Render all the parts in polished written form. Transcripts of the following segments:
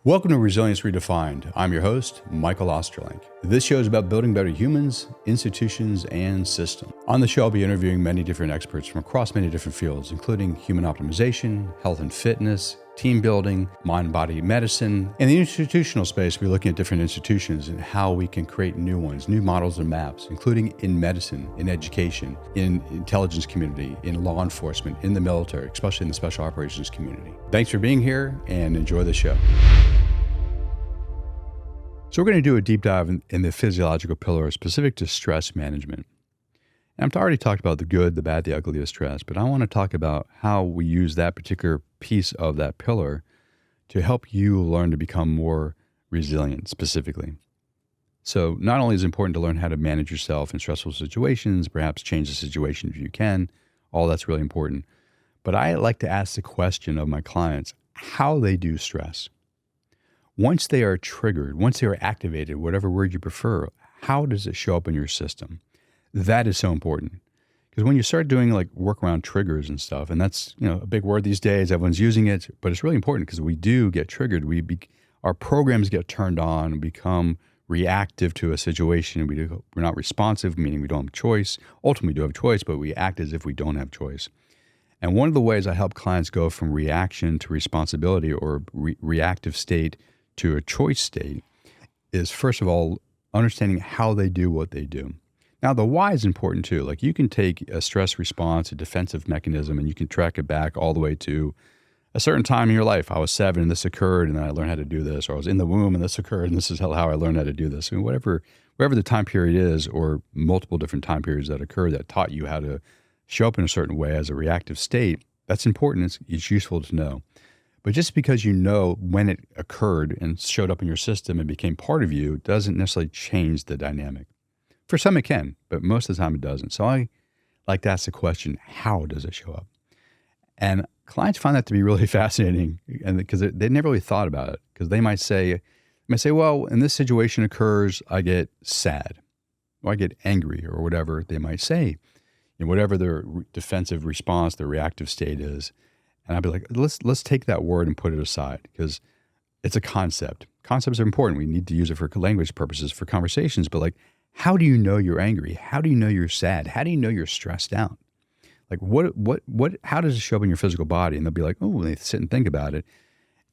Welcome to Resilience Redefined. I'm your host, Michael Ostrolenk. This show is about building better humans, institutions, and systems. On the show, I'll be interviewing many different experts from across many different fields, including human optimization, health and fitness, team building, mind-body medicine. In the institutional space, we're looking at different institutions and how we can create new ones, new models and maps, including in medicine, in education, in intelligence community, in law enforcement, in the military, especially in the special operations community. Thanks for being here and enjoy the show. So we're going to do a deep dive in the physiological pillar specific to stress management. And I've already talked about the good, the bad, the ugly of stress, but I want to talk about how we use that particular piece of that pillar to help you learn to become more resilient specifically. So not only is it important to learn how to manage yourself in stressful situations, perhaps change the situation if you can, all that's really important. But I like to ask the question of my clients, how they do stress. Once they are triggered, once they are activated, whatever word you prefer, how does it show up in your system? That is so important. Because when you start doing like work around triggers and stuff, and that's a big word these days, everyone's using it, but it's really important because we do get triggered. Our programs get turned on and become reactive to a situation. We're not responsive, meaning we don't have choice. Ultimately, we do have choice, but we act as if we don't have choice. And one of the ways I help clients go from reaction to responsibility or reactive state to a choice state is, first of all, understanding how they do what they do. Now, the why is important too. Like you can take a stress response, a defensive mechanism, and you can track it back all the way to a certain time in your life. I was 7 and this occurred and then I learned how to do this, or I was in the womb and this occurred and this is how I learned how to do this. I mean, whatever the time period is, or multiple different time periods that occur that taught you how to show up in a certain way as a reactive state, that's important. It's useful to know. But just because you know when it occurred and showed up in your system and became part of you doesn't necessarily change the dynamic. For some it can, but most of the time it doesn't. So I like to ask the question, how does it show up? And clients find that to be really fascinating, and because they never really thought about it. Because they might say, well, in this situation occurs, I get sad, or I get angry, or whatever they might say. And whatever their defensive response, their reactive state is. And I'd be like, let's take that word and put it aside because it's a concept. Concepts are important. We need to use it for language purposes, for conversations. But like, how do you know you're angry? How do you know you're sad? How do you know you're stressed out? Like how does it show up in your physical body? And they'll be like, oh, they sit and think about it.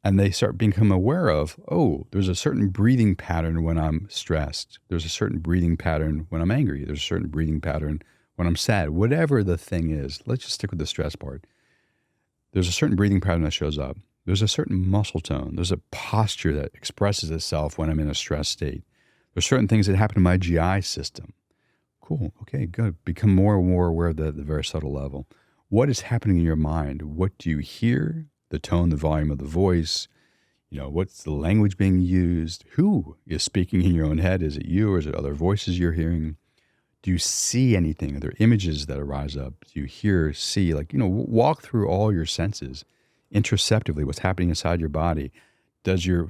And they start become aware of, oh, there's a certain breathing pattern when I'm stressed. There's a certain breathing pattern when I'm angry. There's a certain breathing pattern when I'm sad. Whatever the thing is, let's just stick with the stress part. There's a certain breathing pattern that shows up. There's a certain muscle tone. There's a posture that expresses itself when I'm in a stress state. There's certain things that happen in my GI system. Cool. Okay, good. Become more and more aware of that at the very subtle level. What is happening in your mind? What do you hear? The tone, the volume of the voice. What's the language being used? Who is speaking in your own head? Is it you or is it other voices you're hearing? Do you see anything? Are there images that arise up? Do you hear, see, walk through all your senses introspectively, what's happening inside your body? Does your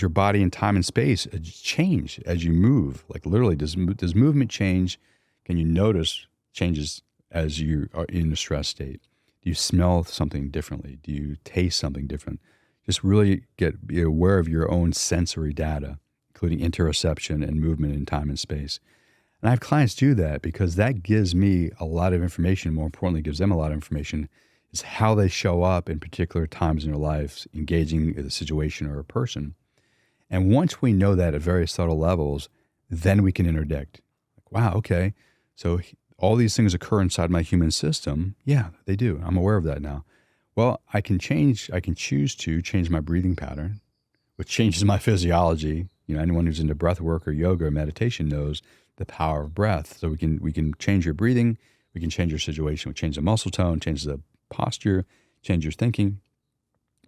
body in time and space change as you move? Like literally, does movement change? Can you notice changes as you are in a stress state? Do you smell something differently? Do you taste something different? Just really be aware of your own sensory data, including interoception and movement in time and space. And I have clients do that because that gives me a lot of information. More importantly, gives them a lot of information is how they show up in particular times in their lives, engaging in a situation or a person. And once we know that at very subtle levels, then we can interdict. Like, wow, okay, so all these things occur inside my human system. Yeah, they do. I'm aware of that now. Well, I can choose to change my breathing pattern, which changes my physiology. Anyone who's into breath work or yoga or meditation knows the power of breath. So we can change your breathing, we can change your situation, we change the muscle tone, change the posture, change your thinking.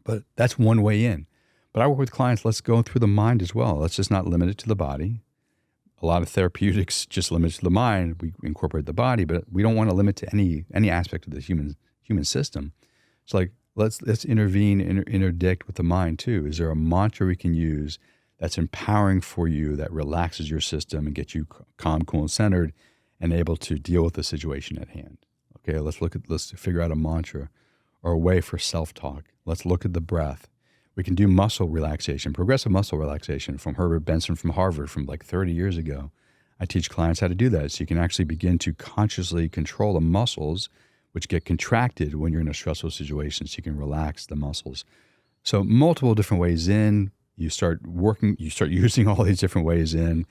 But that's one way in. But I work with clients, let's go through the mind as well. Let's just not limit it to the body. A lot of therapeutics just limit it to the mind. We incorporate the body, but we don't want to limit to any aspect of the human system. It's like, let's intervene, interdict with the mind too. Is there a mantra we can use that's empowering for you, that relaxes your system and gets you calm, cool, and centered and able to deal with the situation at hand? Okay, let's figure out a mantra or a way for self-talk. Let's look at the breath. We can do muscle relaxation, progressive muscle relaxation from Herbert Benson from Harvard from like 30 years ago. I teach clients how to do that so you can actually begin to consciously control the muscles which get contracted when you're in a stressful situation so you can relax the muscles. So multiple different ways in, you start using all these different ways in,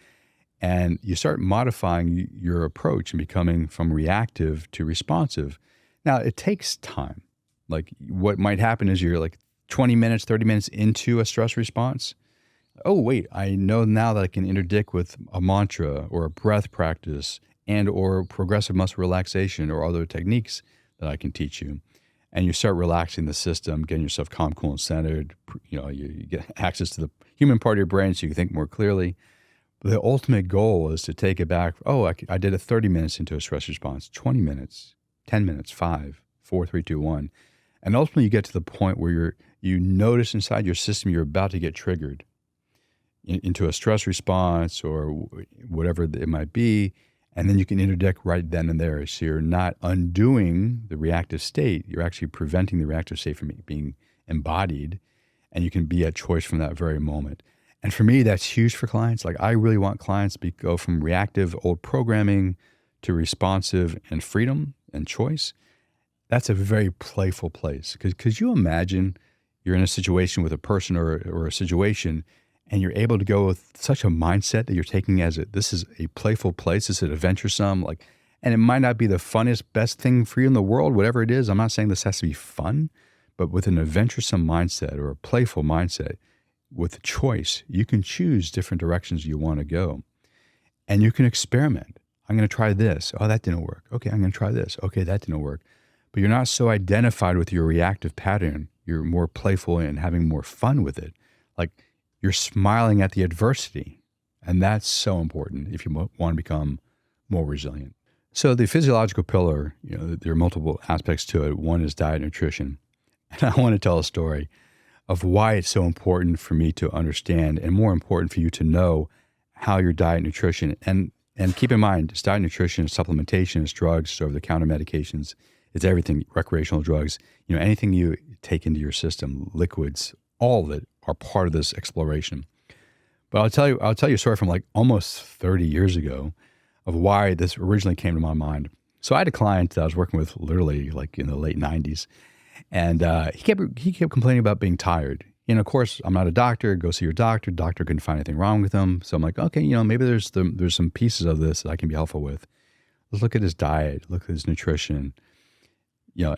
and you start modifying your approach and becoming from reactive to responsive. Now, it takes time. Like what might happen is you're like 20 minutes, 30 minutes into a stress response. Oh, wait, I know now that I can interdict with a mantra or a breath practice and or progressive muscle relaxation or other techniques that I can teach you. And you start relaxing the system, getting yourself calm, cool, and centered. You get access to the human part of your brain so you can think more clearly. But the ultimate goal is to take it back. Oh, I did it 30 minutes into a stress response, 20 minutes, 10 minutes, 5, 4, 3, 2, 1. And ultimately you get to the point where you notice inside your system you're about to get triggered into a stress response or whatever it might be, and then you can interdict right then and there. So you're not undoing the reactive state. You're actually preventing the reactive state from being embodied, and you can be at choice from that very moment. And for me, that's huge for clients. Like I really want clients to go from reactive old programming to responsive and freedom and choice. That's a very playful place. Because could you imagine you're in a situation with a person or a situation and you're able to go with such a mindset that you're taking this is a playful place, this is adventuresome, and it might not be the funnest, best thing for you in the world, whatever it is. I'm not saying this has to be fun, but with an adventuresome mindset or a playful mindset, with choice, you can choose different directions you want to go. And you can experiment. I'm going to try this. Oh, that didn't work. Okay, I'm going to try this. Okay, that didn't work. But you're not so identified with your reactive pattern. You're more playful and having more fun with it. Like, you're smiling at the adversity. And that's so important if you want to become more resilient. So the physiological pillar, there are multiple aspects to it. One is diet and nutrition. And I want to tell a story of why it's so important for me to understand and more important for you to know how your diet and nutrition, and keep in mind, it's diet and nutrition, it's supplementation, it's drugs, it's over-the-counter medications, it's everything, recreational drugs, anything you take into your system, liquids, all of it are part of this exploration. But I'll tell you a story from like almost 30 years ago of why this originally came to my mind. So I had a client that I was working with literally like in the late 90s, and he kept complaining about being tired. And of course, I'm not a doctor. Go see your doctor. Doctor couldn't find anything wrong with him. So I'm like, okay, maybe there's some pieces of this that I can be helpful with. Let's look at his diet, look at his nutrition.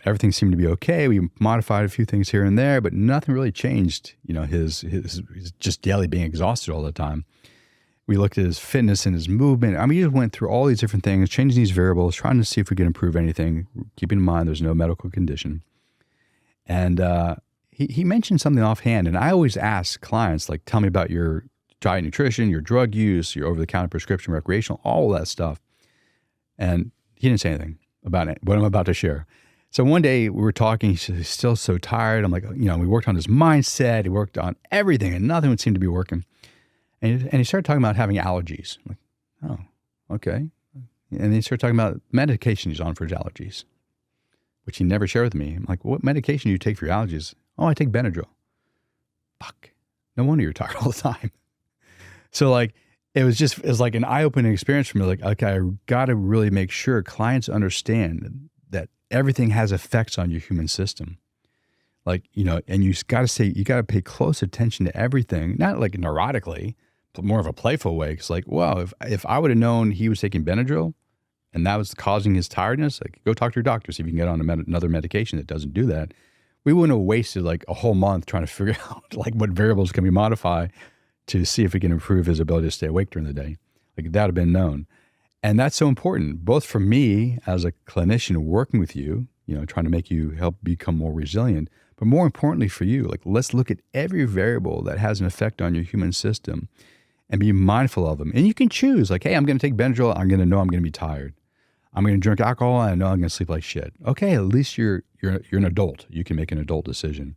Everything seemed to be okay. We modified a few things here and there, but nothing really changed. His just daily being exhausted all the time. We looked at his fitness and his movement. I mean, he just went through all these different things, changing these variables, trying to see if we could improve anything, keeping in mind there's no medical condition. And he mentioned something offhand, and I always ask clients, like, tell me about your diet, nutrition, your drug use, your over-the-counter prescription, recreational, all of that stuff. And he didn't say anything about it, what I'm about to share. So one day we were talking, he said he's still so tired. I'm like, we worked on his mindset, he worked on everything, and nothing would seem to be working. And he started talking about having allergies. I'm like, oh, okay. And then he started talking about medication he's on for his allergies, which he never shared with me. I'm like, what medication do you take for your allergies? Oh, I take Benadryl. Fuck. No wonder you're tired all the time. So it was like an eye-opening experience for me. Like, okay, I got to really make sure clients understand that everything has effects on your human system. And you got to pay close attention to everything, not like neurotically, but more of a playful way. It's like, wow, if I would have known he was taking Benadryl and that was causing his tiredness, like, go talk to your doctor, see if you can get on another medication that doesn't do that. We wouldn't have wasted like a whole month trying to figure out like what variables can we modify to see if we can improve his ability to stay awake during the day. Like, that would have been known. And that's so important, both for me as a clinician working with you, trying to make you help become more resilient, but more importantly for you, like, let's look at every variable that has an effect on your human system and be mindful of them. And you can choose, like, hey, I'm going to take Benadryl. I'm going to know I'm going to be tired. I'm going to drink alcohol. And I know I'm going to sleep like shit. Okay, at least you're an adult. You can make an adult decision.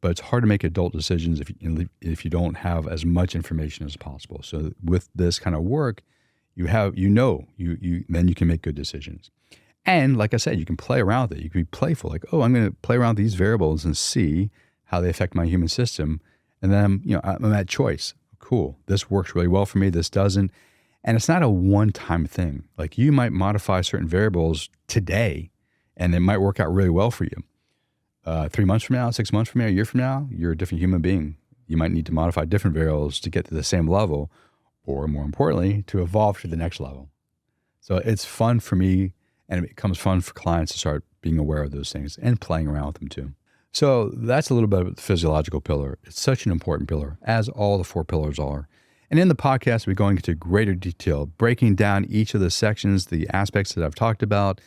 But it's hard to make adult decisions if you don't have as much information as possible. So with this kind of work, then you can make good decisions. And like I said, you can play around with it. You can be playful. Like, oh, I'm going to play around with these variables and see how they affect my human system. And then I'm at choice. Cool. This works really well for me. This doesn't. And it's not a one-time thing. Like you might modify certain variables today and it might work out really well for you. 3 months from now, 6 months from now, a year from now, you're a different human being. You might need to modify different variables to get to the same level, or more importantly, to evolve to the next level. So it's fun for me, and it becomes fun for clients to start being aware of those things and playing around with them too. So that's a little bit of the physiological pillar. It's such an important pillar, as all the 4 pillars are. And in the podcast, we're going into greater detail, breaking down each of the sections, the aspects that I've talked about,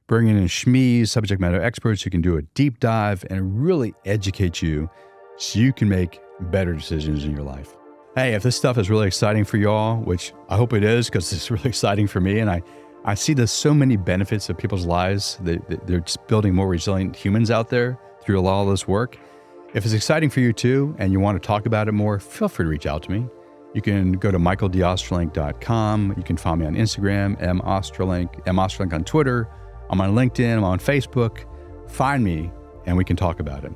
bringing in SMEs, subject matter experts who can do a deep dive and really educate you so you can make better decisions in your life. Hey, if this stuff is really exciting for you all, which I hope it is because it's really exciting for me, and I see there's so many benefits of people's lives. They're just building more resilient humans out there through all this work. If it's exciting for you too, and you want to talk about it more, feel free to reach out to me. You can go to michaeldostrolenk.com. You can find me on Instagram, Ostrolenk on Twitter. I'm on LinkedIn. I'm on Facebook. Find me, and we can talk about it.